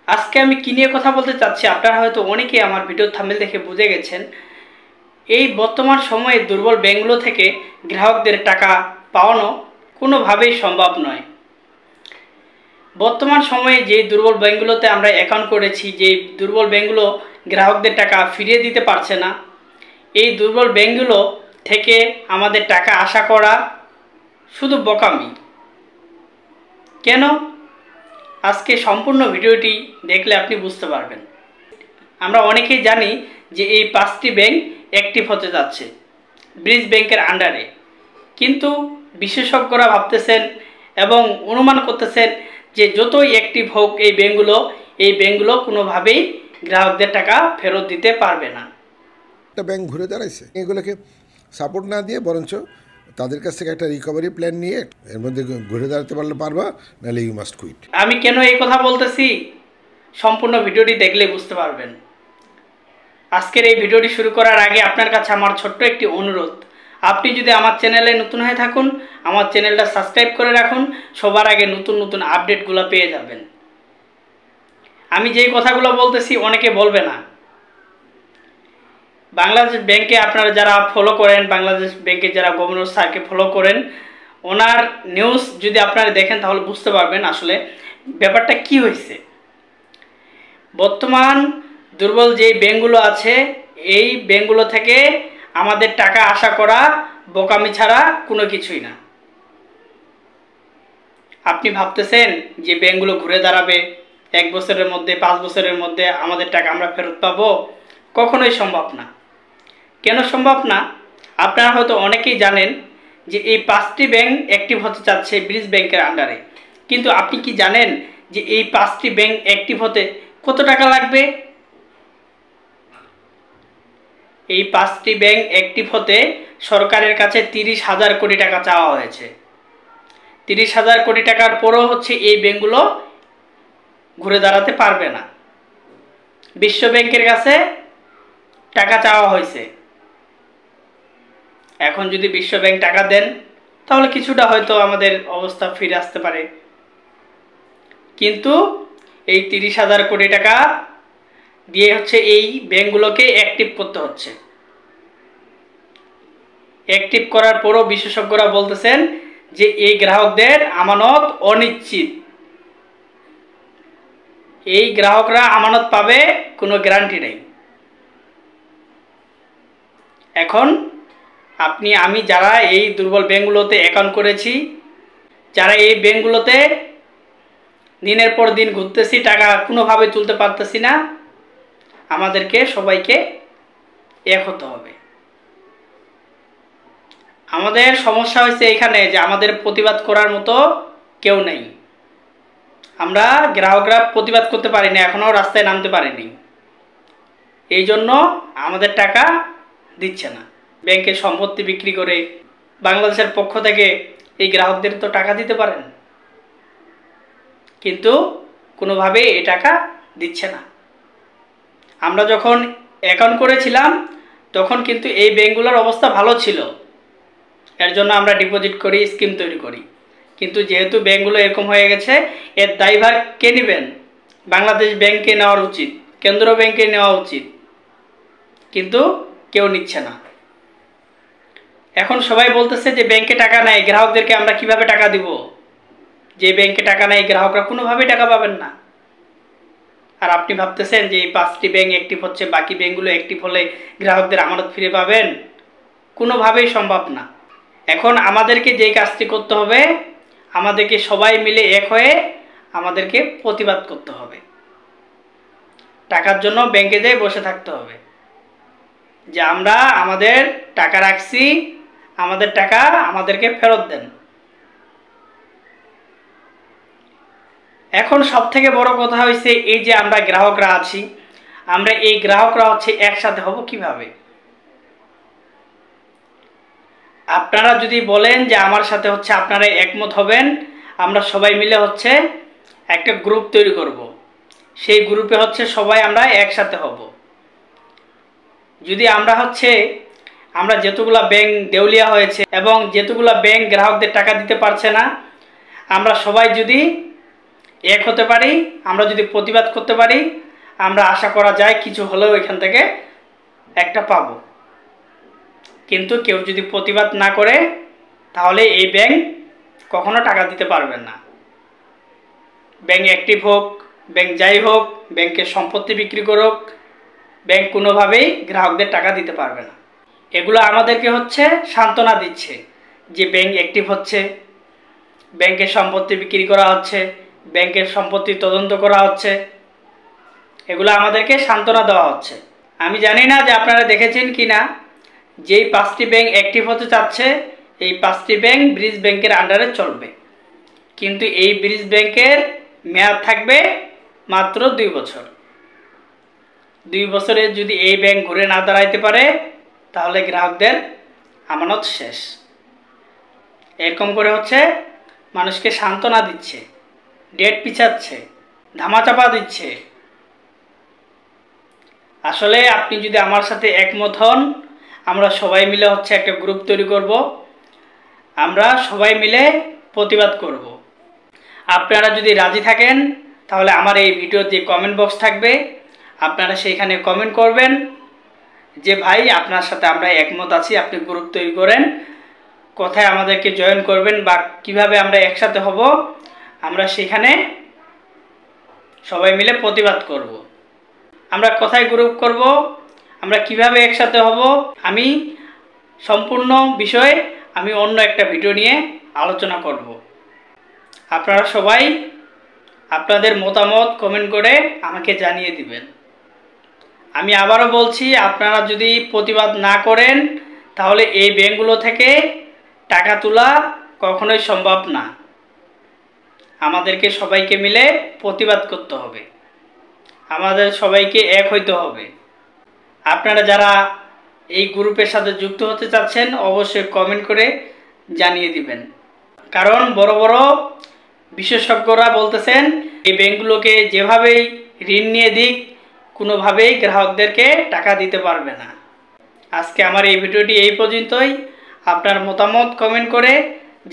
আজকে আমি কি নিয়ে কথা বলতে চাচ্ছি আপনারা হয়তো অনেকেই আমার ভিডিও থাম্বনেল দেখে বুঝে গেছেন। এই বর্তমান সময়ে দুর্বল ব্যাংকগুলো থেকে গ্রাহকদের টাকা পাওয়ানো কোনোভাবেই সম্ভব নয়। বর্তমান সময়ে যে দুর্বল ব্যাংকগুলোতে আমরা অ্যাকাউন্ট করেছি, যে দুর্বল ব্যাংকগুলো গ্রাহকদের টাকা ফিরিয়ে দিতে পারছে না, এই দুর্বল ব্যাংকগুলো থেকে আমাদের টাকা আশা করা শুধু বোকামি। কেন? আজকে সম্পূর্ণ ভিডিওটি দেখলে আপনি বুঝতে পারবেন। আমরা অনেকেই জানি যে এই 5টি ব্যাংক অ্যাক্টিভ হতে যাচ্ছে ব্রিজ ব্যাংকের আন্ডারে, কিন্তু বিশেষজ্ঞরা ভাবতেছেন এবং অনুমান করতেছেন যে যতই অ্যাক্টিভ হোক এই ব্যাংকগুলো কোনোভাবেই গ্রাহকদের টাকা ফেরত দিতে পারবে না। একটা ব্যাংক ঘুরে দাঁড়াইছে, এগুলোকে সাপোর্ট না দিয়ে বরঞ্চ তাদের কাছ থেকে একটা রিকভারি প্ল্যান নিয়ে এর মধ্যে ঘুরে দাঁড়াতে পারলে পারবা, নাহলে ইউ মাস্ট কুইট। আমি কেন এই কথা বলতেছি সম্পূর্ণ ভিডিওটি দেখলে বুঝতে পারবেন। আজকের এই ভিডিওটি শুরু করার আগে আপনার কাছে আমার ছোট্ট একটি অনুরোধ, আপনি যদি আমার চ্যানেলে নতুন হয়ে থাকুন আমার চ্যানেলটা সাবস্ক্রাইব করে রাখুন, সবার আগে নতুন নতুন আপডেটগুলো পেয়ে যাবেন। আমি যেই কথাগুলো বলতেছি অনেকে বলবে না। বাংলাদেশ ব্যাংকে আপনারা যারা ফলো করেন, বাংলাদেশ ব্যাংকে যারা গভর্নর স্যারকে ফলো করেন, ওনার নিউজ যদি আপনারা দেখেন তাহলে বুঝতে পারবেন আসলে ব্যাপারটা কি হয়েছে। বর্তমান দুর্বল যে ব্যাংকগুলো আছে এই ব্যাংকগুলো থেকে আমাদের টাকা আশা করা বোকামি ছাড়া কোনো কিছুই না। আপনি ভাবতেছেন যে ব্যাংকগুলো ঘুরে দাঁড়াবে 1 বছরের মধ্যে, 5 বছরের মধ্যে আমাদের টাকা আমরা ফেরত পাবো? কখনোই সম্ভব না। কেন সম্ভব না? আপনারা হয়তো অনেকেই জানেন যে এই 5টি ব্যাংক অ্যাক্টিভ হতে চাচ্ছে ব্রিজ ব্যাংকের আন্ডারে, কিন্তু আপনি কি জানেন যে এই 5টি ব্যাংক অ্যাক্টিভ হতে কত টাকা লাগবে? এই 5টি ব্যাংক অ্যাক্টিভ হতে সরকারের কাছে 30,000 কোটি টাকা চাওয়া হয়েছে। 30,000 কোটি টাকার পরও এই ব্যাংকগুলো ঘুরে দাঁড়াতে পারবে না। বিশ্ব ব্যাংকের কাছে টাকা চাওয়া হয়েছে। এখন যদি বিশ্ব ব্যাংক টাকা দেন তাহলে কিছুটা হয়তো আমাদের অবস্থা ফিরে আসতে পারে, কিন্তু এই 30,000 কোটি টাকা দিয়ে এই ব্যাংকগুলোকে অ্যাক্টিভ করতে হচ্ছে। অ্যাক্টিভ করার পরও বিশেষজ্ঞরা বলতেছেন যে এই গ্রাহকদের আমানত অনিশ্চিত। এই গ্রাহকরা আমানত পাবে কোনো গ্যারান্টি নেই। এখন আমি যারা এই দুর্বল ব্যাংকগুলোতে অ্যাকাউন্ট করেছি, যারা এই ব্যাংকগুলোতে দিনের পর দিন ঘুরতেছি, টাকা কোনোভাবে তুলতে পারতেছি না, আমাদেরকে সবাইকে এক হতে হবে। আমাদের সমস্যা হয়েছে এখানে যে আমাদের প্রতিবাদ করার মতো কেউ নেই। আমরা গ্রাহকরা প্রতিবাদ করতে পারিনি, এখনও রাস্তায় নামতে পারিনি, এই জন্য আমাদের টাকা দিচ্ছে না। ব্যাংকের সম্পত্তি বিক্রি করে বাংলাদেশের পক্ষ থেকে এই গ্রাহকদের তো টাকা দিতে পারেন, কিন্তু কোনোভাবে এই টাকা দিচ্ছে না। আমরা যখন অ্যাকাউন্ট করেছিলাম তখন কিন্তু এই ব্যাংকগুলোর অবস্থা ভালো ছিল, এর জন্য আমরা ডিপোজিট করি, স্কিম তৈরি করি। কিন্তু যেহেতু ব্যাংকগুলো এরকম হয়ে গেছে, এর দায়ভার কে নেবেন? বাংলাদেশ ব্যাংকে নেওয়া উচিত, কেন্দ্র ব্যাংকে নেওয়া উচিত, কিন্তু কেউ নিচ্ছে না। এখন সবাই বলতেছে যে ব্যাংকে টাকা নাই, গ্রাহকদেরকে আমরা কিভাবে টাকা দিব? যে ব্যাংকে টাকা নাই গ্রাহকরা কোনোভাবেই টাকা পাবেন না। আর আপনি ভাবতেছেন যে এই 5টি ব্যাংক অ্যাক্টিভ হচ্ছে, বাকি ব্যাংকগুলো অ্যাক্টিভ হলে গ্রাহকদের আমানত ফিরে পাবেন? কোনোভাবেই সম্ভব না। এখন আমাদেরকে যে কাজটি করতে হবে, আমাদেরকে সবাই মিলে এক হয়ে আমাদেরকে প্রতিবাদ করতে হবে। টাকার জন্য ব্যাংকে যেয়ে বসে থাকতে হবে যে আমরা আমাদের টাকা রাখছি, আমাদের টাকা আমাদেরকে ফেরত দেন। এখন সবথেকে বড় কথা হয়েছে এই যে আমরা গ্রাহকরা আছি, আমরা এই গ্রাহকরা একসাথে হব কিভাবে? আপনারা যদি বলেন যে আমার সাথে আপনারা একমত হবেন, আমরা সবাই মিলে একটা গ্রুপ তৈরি করব, সেই গ্রুপে সবাই আমরা একসাথে হব। যদি আমরা যেতগুলা ব্যাংক দেউলিয়া হয়েছে এবং যেতগুলা ব্যাংক গ্রাহকদের টাকা দিতে পারছে না, আমরা সবাই যদি এক হতে পারি, আমরা যদি প্রতিবাদ করতে পারি, আমরা আশা করা যায় কিছু হলেও এখান থেকে একটা পাবো। কিন্তু কেউ যদি প্রতিবাদ না করে তাহলে এই ব্যাংক কখনো টাকা দিতে পারবেন না। ব্যাংক অ্যাক্টিভ হোক, ব্যাংক যাই হোক, ব্যাংকের সম্পত্তি বিক্রি করুক, ব্যাংক কোনোভাবেই গ্রাহকদের টাকা দিতে পারবে না। এগুলো আমাদেরকে হচ্ছে সান্ত্বনা দিচ্ছে যে ব্যাংক অ্যাক্টিভ হচ্ছে, ব্যাংকের সম্পত্তি বিক্রি করা হচ্ছে, ব্যাংকের সম্পত্তি তদন্ত করা হচ্ছে, এগুলো আমাদেরকে সান্ত্বনা দেওয়া হচ্ছে। আমি জানি না যে আপনারা দেখেছেন কি না, যেই 5টি ব্যাংক অ্যাক্টিভ হতে চাচ্ছে এই 5টি ব্যাংক ব্রিজ ব্যাংকের আন্ডারে চলবে, কিন্তু এই ব্রিজ ব্যাংকের মেয়াদ থাকবে মাত্র 2 বছর। 2 বছরে যদি এই ব্যাংক ঘুরে না দাঁড়াইতে পারে তাহলে গ্রাহকদের আমানত শেষ। এরকম করে হচ্ছে মানুষকে সান্ত্বনা দিচ্ছে, ডেট পিছাচ্ছে, ধামাচাপা দিচ্ছে। আসলে আপনি যদি আমার সাথে একমত হন, আমরা সবাই মিলে হচ্ছে একটা গ্রুপ তৈরি করব, আমরা সবাই মিলে প্রতিবাদ করব। আপনারা যদি রাজি থাকেন তাহলে আমার এই ভিডিওর যে কমেন্ট বক্স থাকবে আপনারা সেইখানে কমেন্ট করবেন যে ভাই আপনার সাথে আমরা একমত আছি, আপনি গ্রুপ তৈরি করেন, কোথায় আমাদেরকে জয়েন করবেন বা কিভাবে আমরা একসাথে হব, আমরা সেখানে সবাই মিলে প্রতিবাদ করব। আমরা কোথায় গ্রুপ করব, আমরা কিভাবে একসাথে হব, আমি সম্পূর্ণ বিষয়ে আমি অন্য একটা ভিডিও নিয়ে আলোচনা করব। আপনারা সবাই আপনাদের মতামত কমেন্ট করে আমাকে জানিয়ে দিবেন। আমি আবারও বলছি, আপনারা যদি প্রতিবাদ না করেন তাহলে এই ব্যাংকগুলো থেকে টাকা তোলা কখনোই সম্ভব না। আমাদেরকে সবাইকে মিলে প্রতিবাদ করতে হবে, আমাদের সবাইকে এক হইতে হবে। আপনারা যারা এই গ্রুপের সাথে যুক্ত হতে চাচ্ছেন অবশ্যই কমেন্ট করে জানিয়ে দিবেন, কারণ বড় বড় বিশেষজ্ঞরা বলতেছেন এই ব্যাংকগুলোকে যেভাবেই ঋণ নিয়ে দিক কোনোভাবেই গ্রাহকদেরকে টাকা দিতে পারবে না। আজকে আমার এই ভিডিওটি এই পর্যন্তই। আপনার মতামত কমেন্ট করে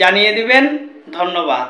জানিয়ে দিবেন। ধন্যবাদ।